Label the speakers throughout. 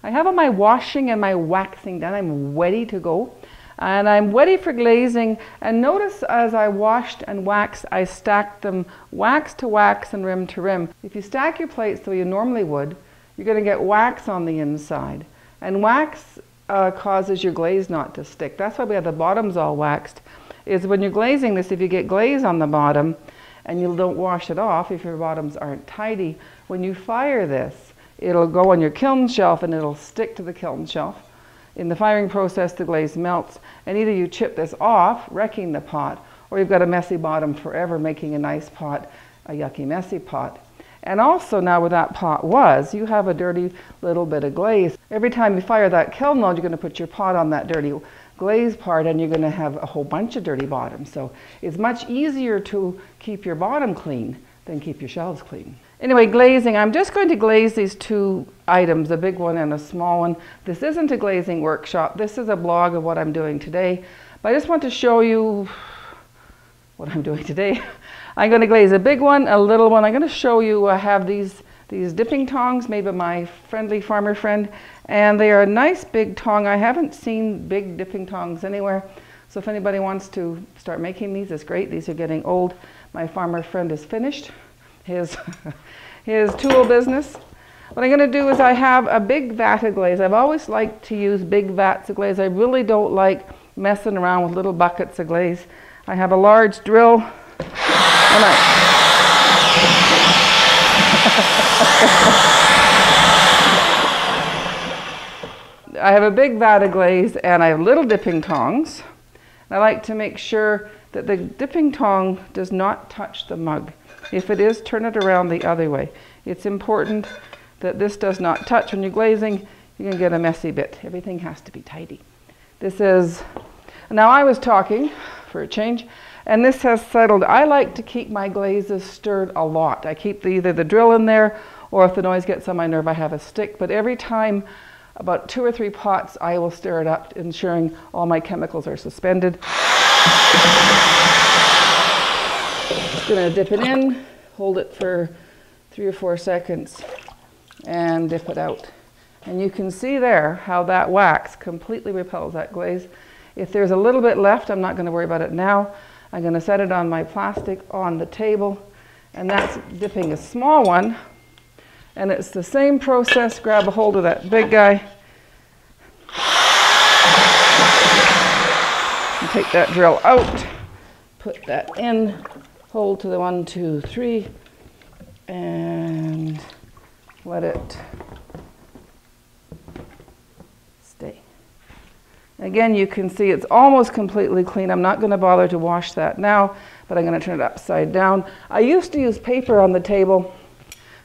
Speaker 1: I have all my washing and my waxing done. I'm ready to go. And I'm ready for glazing. And notice as I washed and waxed, I stacked them wax to wax and rim to rim. If you stack your plates the way you normally would, you're going to get wax on the inside. And wax causes your glaze not to stick. That's why we have the bottoms all waxed. Is when you're glazing this, if you get glaze on the bottom and you don't wash it off, if your bottoms aren't tidy, when you fire this, it'll go on your kiln shelf and it'll stick to the kiln shelf. In the firing process, the glaze melts, and either you chip this off, wrecking the pot, or you've got a messy bottom forever, making a nice pot a yucky, messy pot. And also now where that pot was, you have a dirty little bit of glaze. Every time you fire that kiln load, you're going to put your pot on that dirty glaze part, and you're going to have a whole bunch of dirty bottoms. So it's much easier to keep your bottom clean than keep your shelves clean. Anyway, glazing. I'm just going to glaze these two items, a big one and a small one. This isn't a glazing workshop. This is a blog of what I'm doing today. But I just want to show you what I'm doing today. I'm going to glaze a big one, a little one. I'm going to show you, I have these dipping tongs made by my friendly farmer friend. And they are a nice big tong. I haven't seen big dipping tongs anywhere. So if anybody wants to start making these, it's great. These are getting old. My farmer friend is finished his tool business. What I'm going to do is I have a big vat of glaze. I've always liked to use big vats of glaze. I really don't like messing around with little buckets of glaze. I have a large drill and I have a big vat of glaze and I have little dipping tongs. I like to make sure that the dipping tong does not touch the mug. If it is, turn it around the other way. It's important that this does not touch. When you're glazing, you're going to get a messy bit. Everything has to be tidy. This is, now I was talking for a change, and this has settled. I like to keep my glazes stirred a lot. I keep either the drill in there, or if the noise gets on my nerve, I have a stick. But every time, about 2 or 3 pots, I will stir it up, ensuring all my chemicals are suspended. Just going to dip it in, hold it for 3 or 4 seconds, and dip it out. And you can see there how that wax completely repels that glaze. If there's a little bit left, I'm not going to worry about it now. I'm going to set it on my plastic on the table, and that's dipping a small one. And it's the same process. Grab a hold of that big guy. And take that drill out. Put that in. Hold to the 1, 2, 3. And let it stay. Again, you can see it's almost completely clean. I'm not going to bother to wash that now, but I'm going to turn it upside down. I used to use paper on the table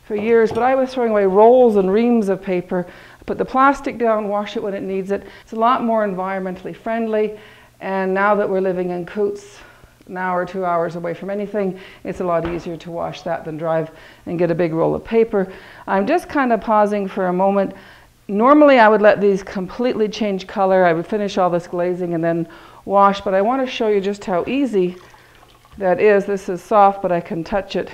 Speaker 1: for years, but I was throwing away rolls and reams of paper. I put the plastic down, wash it when it needs it. It's a lot more environmentally friendly, and now that we're living in Coots, an hour or 2 hours away from anything, it's a lot easier to wash that than drive and get a big roll of paper. I'm just kind of pausing for a moment. Normally I would let these completely change color. I would finish all this glazing and then wash, but I want to show you just how easy that is. This is soft, but I can touch it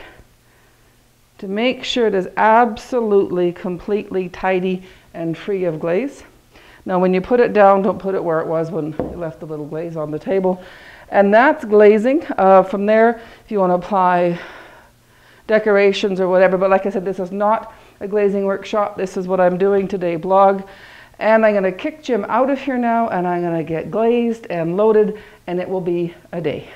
Speaker 1: to make sure it is absolutely, completely tidy and free of glaze. Now when you put it down, don't put it where it was when you left the little glaze on the table. And that's glazing. From there, if you want to apply decorations or whatever, but like I said, this is not a glazing workshop. This is what I'm doing today, blog. And I'm going to kick Jim out of here now, and I'm going to get glazed and loaded, and it will be a day.